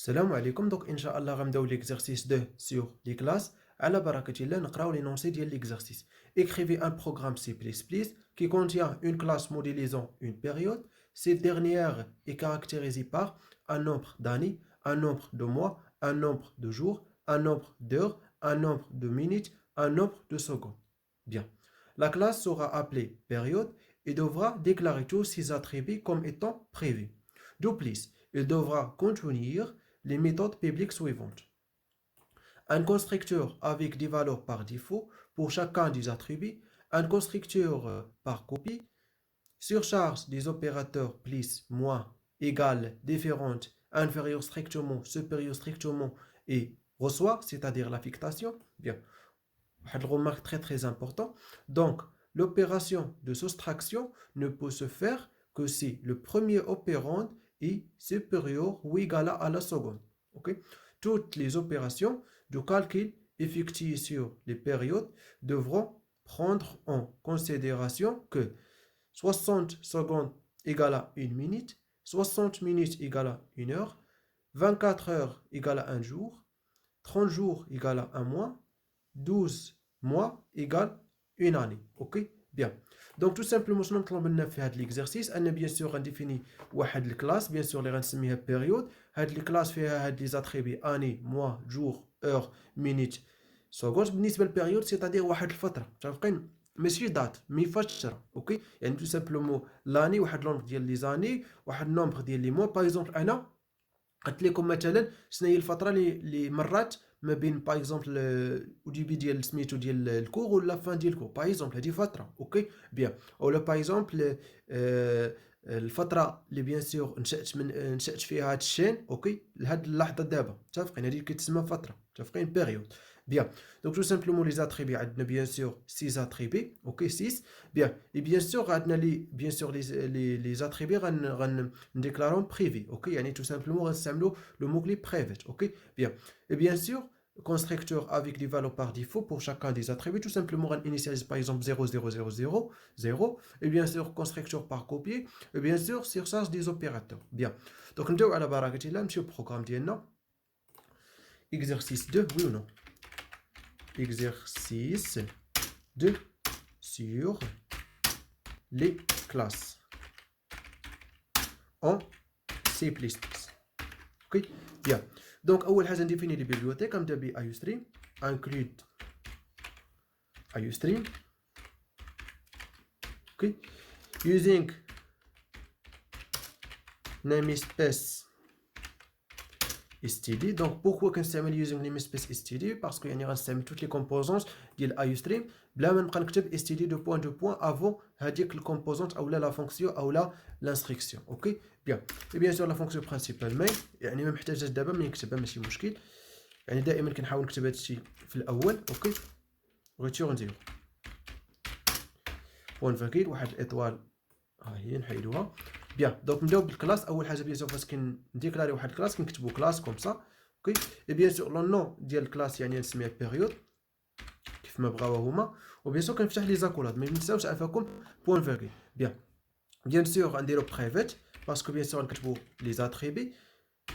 Salam alaikum, donc Inch'Allah غنبداو l'exercice 2 sur les classes. على بركة الله نقراو l'énoncé ديال l'exercice. Écrivez un programme C++ qui contient une classe modélisant une période. Cette dernière est caractérisée par un nombre d'années, un nombre de mois, un nombre de jours, un nombre d'heures, un nombre de minutes, un nombre de secondes. Bien. La classe sera appelée période et devra déclarer tous ses attributs comme étant prévus. De plus, il devra contenir les méthodes publiques suivantes. Un constructeur avec des valeurs par défaut pour chacun des attributs, un constructeur par copie, surcharge des opérateurs plus, moins, égal, différente, inférieur strictement, supérieur strictement et reçoit, c'est-à-dire l'affectation. Bien, une remarque très important. Donc, l'opération de soustraction ne peut se faire que si le premier opérand est supérieur ou égal à la seconde. Okay? Toutes les opérations de calcul effectuées sur les périodes devront prendre en considération que 60 secondes égale à 1 minute, 60 minutes égale à 1 heure, 24 heures égale à 1 jour, 30 jours égale à 1 mois, 12 mois égale une année. Ok? Bien. Donc tout simplement, شنو نطلب لنا في هذا l'exercice أن bien sûr غنديفيني واحد الكلاس bien sûr اللي غنسميها période. هاد الكلاس فيها هاد لي زاتريبي اني موا جور اور مينيت سكوند. بالنسبه للبيريود سيتادير واحد الفتره متفقين ماشي دات مي فتره. اوكي يعني تو سامبلومون لاني واحد نومبر ديال لي زاني واحد نومبر ديال لي موا. باغ اكزومبل انا قلت لكم مثلا شنو هي الفتره اللي مرات ما بين باغ اكزومبل وديبي ديال سميتو ديال الكور ولا فان ديال الكور. باغ اكزومبل هذه فتره. اوكي بيان. ولا باغ اكزومبل الفتره اللي بيان سور نشات فيها هاد الشين. اوكي لهاد اللحظه دابا متفقين هذه كتسمى فتره. متفقين بيريود. بيان. دونك تو سامبلومون لي زاتريبي عندنا بيان سور 6 زاتريبي. اوكي 6 بيان. اي بيان سور عندنا لي بيان سور لي زاتريبي غنديكلاروهم بريفي. اوكي يعني تو سامبلومون غنستعملوا لو مو كلي بريفيت. اوكي بيان. اي بيان سور constructeur avec des valeurs par défaut pour chacun des attributs. Tout simplement, on initialise par exemple 0, 0, 0, 0, 0. Et bien sûr, constructeur par copier. Et bien sûr, surcharge des opérateurs. Bien. Donc, nous allons à la monsieur programme d'IENA. Exercice 2, oui ou non? Exercice 2 sur les classes en C++. Ok? Bien. Donc, أول حاجة نديفيني لي بيبليوتيك غنبدا ب IOStream include IOStream. Okay. Using namespace std. Donc, pourquoi كنستعمل using namespace std؟ parce que يعني غنستعمل toutes les composantes ديال IOStream بلا ما نبقى نكتب std دو بوان دو بوان avant هذيك الكومبوزونت او لا فونكسيون او لا l'instruction. اوكي بيان. اي بيان سور لا فونكسيون برينسيبال مين يعني ما محتاجاش دابا ملي نكتبها ماشي مشكل. يعني دائما كنحاول نكتب هذا الشيء في الاول. اوكي ريتور نديرو بوان فاكيل واحد الاطوال ها هي نحيدوها. بيان. دونك نبداو بالكلاس. اول حاجه بيان سور فاش كنديكلاري واحد الكلاس كنكتبو كلاس كوم سا. اوكي اي بيان سور لو نون ديال الكلاس يعني نسميها بيريود كيف ما بغاو هما. وبيان سور كنفتح لي زاكولاد ما ننساوش عفاكم بوان فاكيل. بيان. بيان سور غنديرو برايفيت باسكو بيان سور نكتبو لي زاتريبي.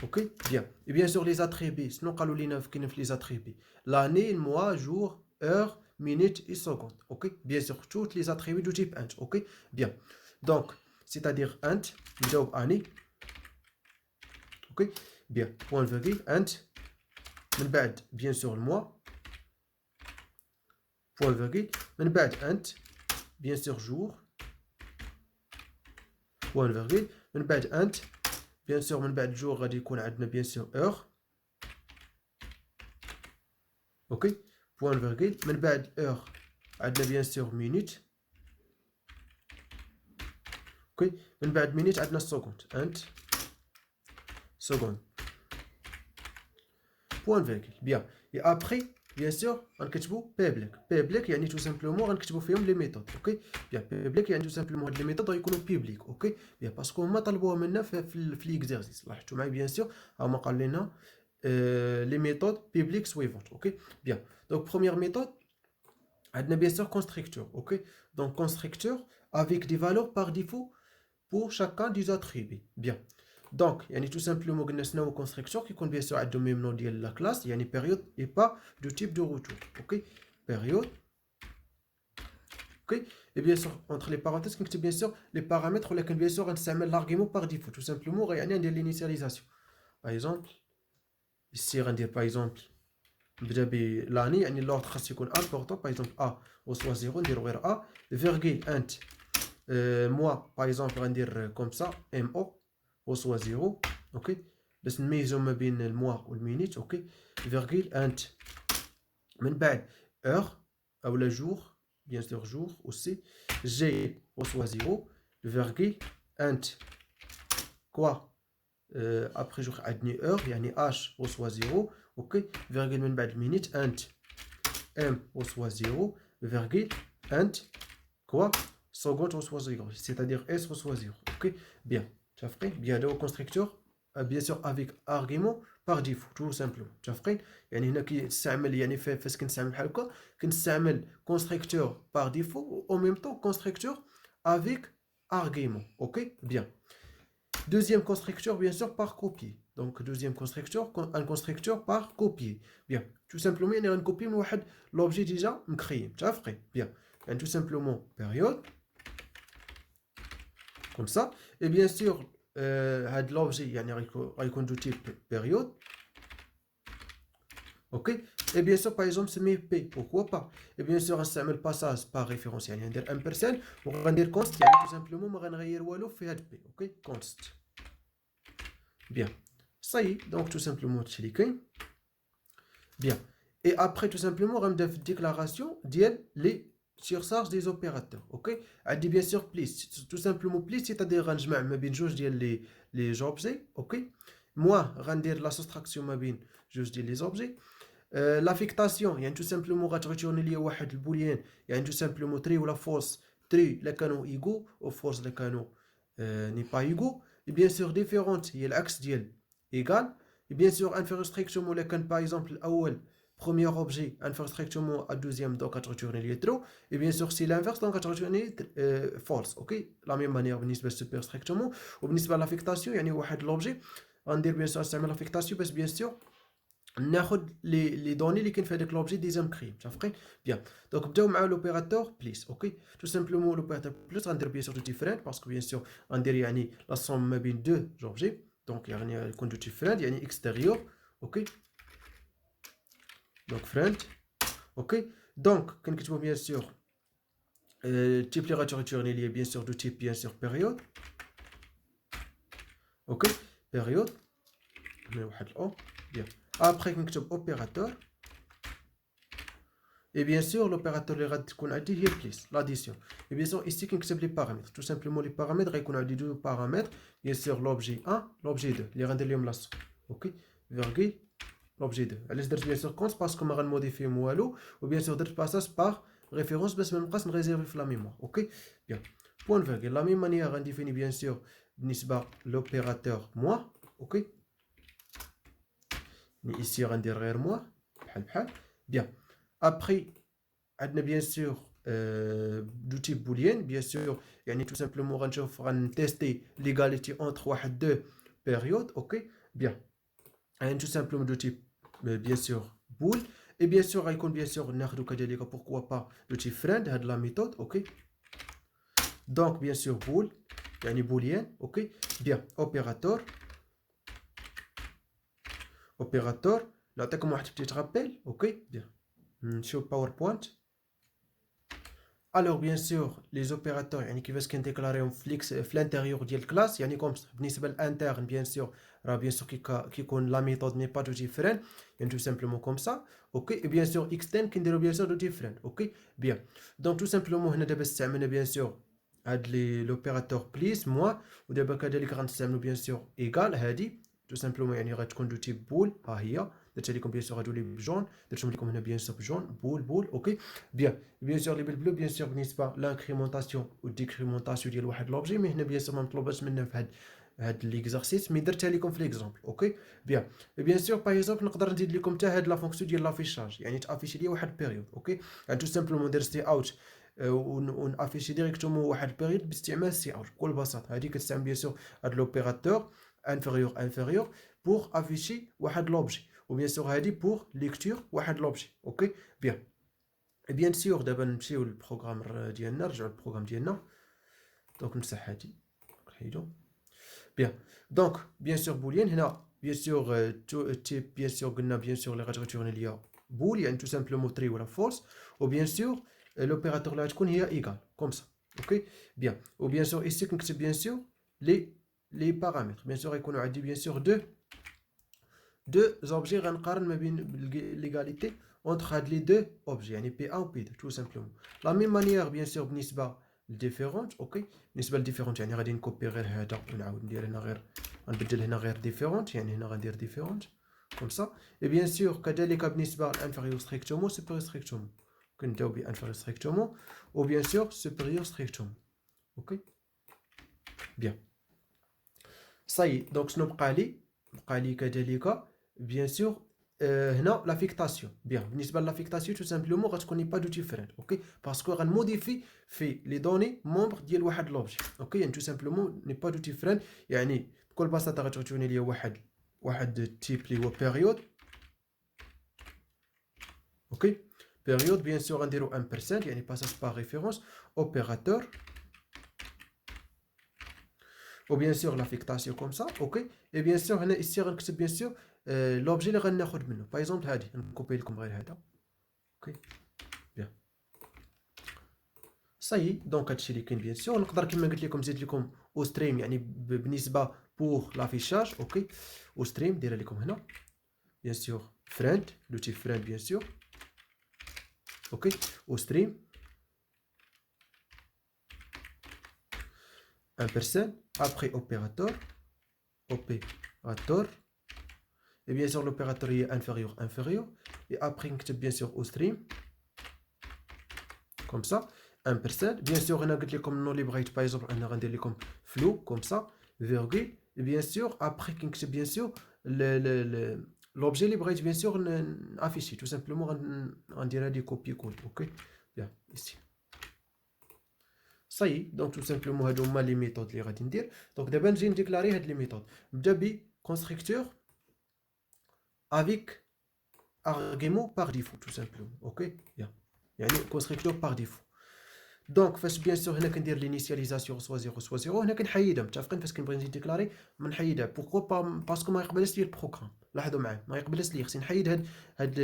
اوكي بيان. اي بيان سور لي زاتريبي شنو قالوا لينا كاين في لي زاتريبي لاني الموا جور اور minute et seconde. Ok, bien sûr, toutes les attributs du type int. Ok, bien. Donc, c'est-à-dire int, job année. Ok, bien. Point virgule, int. Bien sûr, le mois. Point virgule. int. Bien sûr, jour. Point virgule. int. Bien sûr, jour, bien sûr, heure. Ok. بوان فيرغيل. من بعد اور عندنا بيان سور مينوت. اوكي من بعد مينوت عندنا السكوند انت سكوند بوان فيرغيل. بيان. اي ابري بيان سور غنكتبو بيبليك يعني تو سامبلومون غنكتبو فيهم لي ميثود. اوكي بيان. بيبليك يعني تو سامبلومون هاد لي ميثود غيكونوا بيبليك. اوكي بيان باسكو هما طلبوها منا في ليكزيرسيس. لاحظتوا معايا بيان سور هما قال لنا les méthodes publiques suivantes. Ok, bien. Donc première méthode, on a bien sûr constructeur. Ok, donc constructeur avec des valeurs par défaut pour chacun des attributs. Bien. Donc, يعني tout simplement قلنا شنو هو constructeur qui compte bien sûr عندهم même nom ديال la classe يعني période et pas de type de retour. OK, période. OK, et bien sûr entre les parenthèses كنكتب bien sûr les paramètres ولكن bien sûr غنستعمل l'argument par défaut tout simplement غيعني ندير l'initialisation. Par exemple ici غندير par exemple نبدا بلاني يعني l'ordre خاص يكون important par exemple a reçoit 0 نديرو غير a virgule int moi par exemple غندير comme ça mo reçoit 0. OK, باش نميزو ما بين الموا والمينيت. OK, virgule int من بعد heure ou le jour bien sûr jour aussi g reçoit 0 virgule int quoi après jour عندني heure يعني h reçoit 0. OK, virgule من بعد minute int m reçoit 0 virgule int quoi seconde reçoit 0 c'est-à-dire s reçoit 0. OK, bien تفقين bien le constructeur bien sûr avec argument par défaut tout simplement تفقين يعني هنا كيستعمل يعني فاش كنستعمل بحال هكا كنستعمل constructeur par défaut en même temps constructeur avec argument. OK, bien. Deuxième constructeur bien sûr par copier. Donc deuxième constructeur un constructeur par copier. Bien, tout simplement يعني غنكوبي من واحد l'objet déjà مكريي متفقين. Bien, يعني tout simplement période comme ça et bien sûr هاد l'objet يعني غيكون دو type période. OK, et bien sûr par exemple سميه P pourquoi pas. et bien sûr غنستعمل passage par référence يعني ندير ampersand وغندير const يعني tout simplement ما غنغير والو في هاد P. OK, const. Bien, ça y est, donc tout simplement هادشي اللي كاين. Bien, et après tout simplement غنبدا في الديكلاراسيون ديال لي surcharge des opérateurs. OK, عندي bien sûr plus tout simplement plus c'est-à-dire غنجمع ما بين جوج ديال لي objets. OK, moi غندير la soustraction ما بين جوج ديال لي objets. l'affectation يعني tout simplement غتريتورني ليا واحد البوليان يعني tout simplement true ولا false true الا كانوا ايغو و false الا كانوا ني با ايغو. et bien sûr différente هي العكس ديال égal. et bien sûr inférieur strictement ولا كان par exemple الاول premier objet inférieur strictement à deuxième donc غتريتورني ليا true. et bien sûr si l'inverse donc غتريتورني false. OK, la même manière بالنسبه للسوبر strictement وبالنسبه l'affectation يعني واحد l'objet غندير bien sûr نستعمل l'affectation بس bien sûr ناخد لي دوني اللي كاين في هذاك لوبجي ديجا مكريم متفقين. بيان دونك نبداو مع لوبيراتور بليس. اوكي تو سامبلومون لوبيراتور بليس غندير بيان سور دو ديفرنت باسكو بيان سور غندير يعني لا سوم ما بين دو جوبجي دونك يعني يكون دو ديفرنت يعني اكستيريور. اوكي دونك فرنت. اوكي دونك كنكتبو بيان سور التيب اللي غاتوريتورني ليا بيان سور دو تيب بيان سور بيريود. اوكي بيريود واحد الاو. بيان après كنكتب opérateur et bien sûr l'opérateur اللي غتكون عندي هي plus l'addition. et bien sûr ici كنكتب les paramètres tout simplement les paramètres غيكون عندي deux paramètres bien sûr l'objet 1 l'objet 2 اللي غندير لهم لاصق. اوكي virgule l'objet 2 علاش درت bien sûr compte باسكو ما غنموديفيهم والو و bien sûr درت passage par référence باش ما نبقاش نريزيرفي في لا ميموار. اوكي bien point virgule la même manière غنديفيني bien sûr بالنسبه l'opérateur moi. اوكي ici غندير غير moi بحال bien après عندنا bien sûr دو تيب بوليان bien sûr يعني tout simplement غنشوف غنتيستي l'égalité entre واحد دو période. اوكي bien يعني tout simplement دو تيب bien sûr bool et bien sûr غيكون bien sûr ناخذو كذلك pourquoi pas دو تيب friend هاد لا ميثود. اوكي donc bien sûr bool يعني بوليان. اوكي bien opérateur opérateur نعطيكم واحد petit rappel. اوكي bien نشوف باوربوينت. alors bien sûr les opérateurs يعني كيفاش كنديكلاريهم في الانتيريور ديال الكلاس يعني كوم بالنسبه للانترن bien sûr راه bien sûr كيكون لا ميثود ني با دو ديفرنت يعني tout simplement comme ça. اوكي et bien sûr extend كنديرو bien sûr دو ديفرنت. اوكي bien donc tout simplement هنا دابا استعملنا bien sûr هاد لي لوبيراتور بليس moi ودابا كذلك غنستعملو bien sûr égal هادي tout simplement يعني غتكون دو تيب بول ها هي درت لكم بيان سور هادو لي بجون درتهم لكم هنا بيان سور بجون بول. اوكي بيان سور لي بالبلو بيان سور بالنسبه لانكريمونطاسيون و ديكريمونطاسيون ديال واحد لوبجي مي هنا بيان سور ما مطلوباش منا في هاد ليكزارسيس مي درتها لكم في ليكزامبل. اوكي بيان سور باغ اكزومبل نقدر نزيد لكم حتى هاد لا فونكسيون ديال لافيشاج يعني تافيشي ليا واحد بيريود. اوكي يعني تو سامبلومون دير سي اوت ونافيشي ديريكتومون واحد البيريود باستعمال سي اوت بكل بساطه. هادي كتستعمل بيان سور هاد لوبيراتور inférieur pour afficher l'objet. Ou bien sûr, pour lecture l'objet. Ok? Bien. Et bien sûr, d'abord, nous le programme ديالنا, نرجعوا للبروغرام ديالنا. Donc, نمسح هادي. Bien. Donc, bien sûr, boolean, هنا, bien sûr, type, bien sûr, قلنا, bien sûr, اللي غتريتورني ليا bool, يعني tout simplement true ou false. Ou bien sûr, l'opérateur là تكون هي égal, comme ça. Ok? Bien. Ou bien sûr, ici, كنكتب bien sûr les paramètres. Bien sûr, يكونوا عندي bien sûr deux objets غنقارن ما بين l'égalité entre les deux objets يعني P1 و P2 tout simplement. La même manière bien sûr بالنسبة للديفيرونت. اوكي بالنسبة للديفيرونت يعني غادي نكوبي غير هذا ونعاود ندير هنا غير غنبدل هنا غير ديفيرونت يعني هنا غندير ديفيرونت كوم سا. اي بيان سور كذلك بالنسبة للانفيريور ستريكتومون سوبيريور ستريكتومون كنبداو بانفيريور ستريكتومون و بيان سور سوبيريور ستريكتومون. اوكي بيان صاي دونك شنو بقى لي كذلك bien sûr هنا لافيكتاسيون. بيان بالنسبه لافيكتاسيون تو سامبلومون غتكون با دو ديفيرنت. اوكي باسكو غنموديفي في لي دوني مومبر ديال واحد لوبجي. اوكي يعني تو سامبلومون ني با دو ديفيرنت يعني بكل بساطه غتعطيوني ليا واحد تيب اللي هو بيريود. اوكي بيريود بيان سور غنديرو 1% يعني باساج بار ريفيرونس اوبيراتور و بيان سور لافيكتاسيون كوم سا. اوكي اي بيان سور هنا ici غنكتب بيان سور لوبجي اللي غناخذ منه. باغ اكزومبل هادي نكوبي لكم غير هذا. اوكي بيان صاي دونك هادشي اللي كاين. بيان سور نقدر كما قلت لكم نزيد لكم او ستريم يعني بالنسبه بور لافيشاج. اوكي او ستريم دايره لكم هنا بيان سور فريند لو تيب فريند بيان سور. اوكي او ستريم 1% après opérateur et bien sûr l'opérateur est inférieur et après نكتب bien sûr au stream comme ça 1%. bien sûr هنا قلت لكم النو اللي بغيت باغ اكزومبل انا غندير لكم flou comme ça virgule et bien sûr après كنكتب bien sûr l'objet اللي بغيت bien sûr نافيشي tout simplement غندير هذه كوبي كول. اوكي bien ici صاي دونك تو سامبلومون هادو هما لي ميثود اللي غادي ندير. دونك دابا نجي نديكلاري هاد لي ميثود. نبدا ب كونستركتور افيك ارغيمون بار ديفو tout simplement. اوكي يعني كونستركتور بار ديفو. دونك فاش بيان سور هنا كندير لينيسياليزاسيون سوا 0 سوا 0 هنا كنحيدها متفقين. فاش كنبغي نزيد ديكلاري منحيدها بوركو باسكو ما يقبلش لي البروغرام. لاحظوا معايا ما يقبلش لي خصني نحيد هاد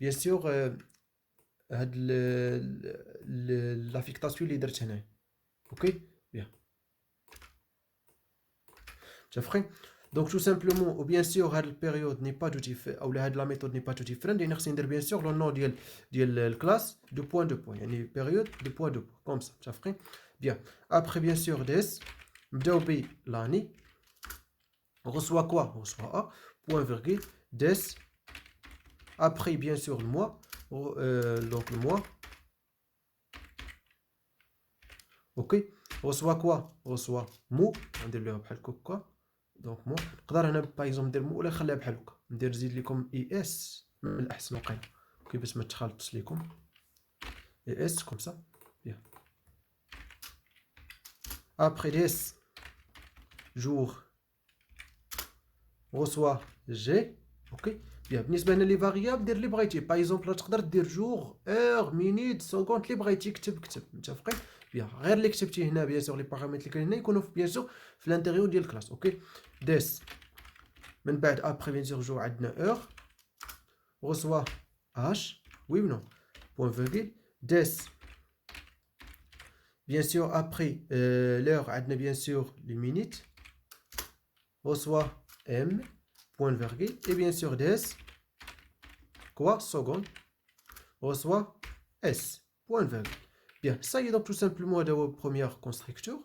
بيان سور هاد لافيكتاسيون اللي درت هنايا. اوكي بيان متفقين. دونك تو سامبلومون او بيان سور هاد البيريود ني با دو ديف او هاد لا ميثود ني با دو ديفرنت لان خصني ندير بيان سور لو نو ديال الكلاس دو بوين يعني بيريود دو بوين كوم سا. متفقين بيان. ابخي بيان سور ديس نبداو ب لاني reçoit quoi reçoit a point virgule des après bien sûr le mois donc le mois. ok reçoit quoi reçoit mot ندير لها بحال هكا دونك مو نقدر هنا باغ اكزومبل ندير مو ولا نخليها بحال هكا ندير نزيد لكم اي اس من الاحسن وقيلا. اوكي باش ما تخلطش لكم اي اس كوم سا بيان. ابري ديس جور reçoit جي. اوكي بيان بالنسبه هنا لي فاريابل دير اللي بغيتي باغ اكزومبل تقدر دير جور اور مينيت سكوند اللي بغيتي كتب متفقين بيان. غير اللي كتبتي هنا بيان سور لي بارامتر اللي كاينين هنا يكونوا بيان سور في الانتيريور ديال الكلاس. اوكي ديس من بعد ابري بيان سور جو عندنا اور reçoit اش وي و نو بوين فيرغول ديس بيان سور ابري لور عندنا بيان سور لي مينيت reçoit ام point virgule et bien sûr des quoi seconde reçoit s point virgule. Bien ça y est donc tout simplement le premier constructeur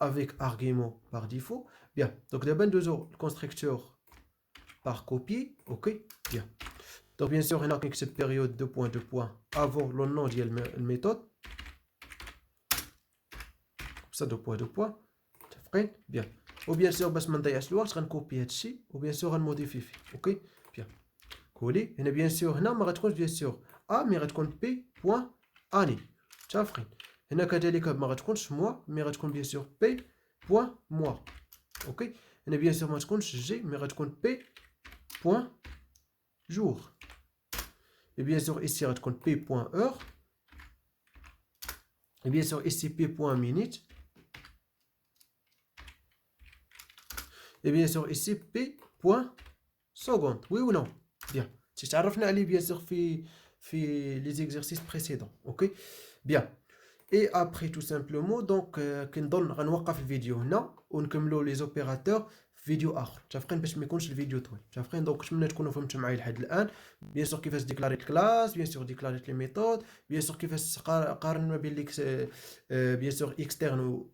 avec argument par défaut. Bien donc d'abord deux constructeur par copie. ok bien donc bien sûr on a cette période de point avant le nom de la méthode ça de point bien ou bien sûr باش ما نضيعش الوقت غنكوبي هادشي و بيان سور غنموديفي فيه. اوكي بيان كولي هنا بيان سور هنا ما غتكونش بيان سور ا مي غتكون بي بوين اني متفقين. هنا كذلك ما غتكونش موا مي غتكون بيان سور بي بوين موا. اوكي هنا بيان سور ما تكونش جي مي غتكون بي بوان جور. Et bien sûr ici غتكون p.heure. Et bien sûr ici p.minute. Et bien sûr ici p.seconde. Oui ou non? Bien. تعرفنا عليه bien sûr في les exercices précédents. OK? Bien. Et après tout simplement donc كنظن غنوقف الفيديو هنا ونكملوا les opérateurs في فيديو اخر. متفقين باش ما يكونش الفيديو طويل. متفقين دونك نتمنى تكونوا فهمتوا معايا لحد الان. بيان سور كيفاش ديكلاريت كلاس، بيان سور ديكلاريت لي ميثود، بيان سور كيفاش قارن ما بين ليكس بيان سور اكسترن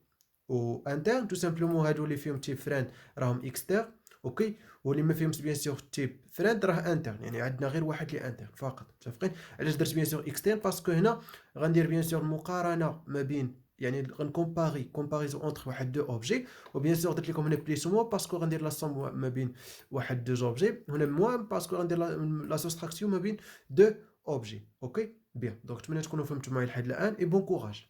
و انترن. تو سامبلومون هادو اللي فيهم تيب فريند راهم اكسترن. اوكي. واللي ما فيهمش بيان سور تيب فريند راه انترن، يعني عندنا غير واحد اللي انترن فقط. متفقين؟ علاش درت بيان سور اكسترن؟ باسكو هنا غندير بيان سور مقارنه ما بين يعني غنكومباري كومباريزون اونتر واحد دو اوبجي. وبيان سور درت لكم هنا بليس موا باسكو غندير لا سوم ما بين واحد دو اوبجي. هنا موان باسكو غندير لا سوستراكسيون ما بين دو اوبجي. اوكي بيان. دونك نتمنى تكونوا فهمتوا معايا لحد الان اي بون كوراج.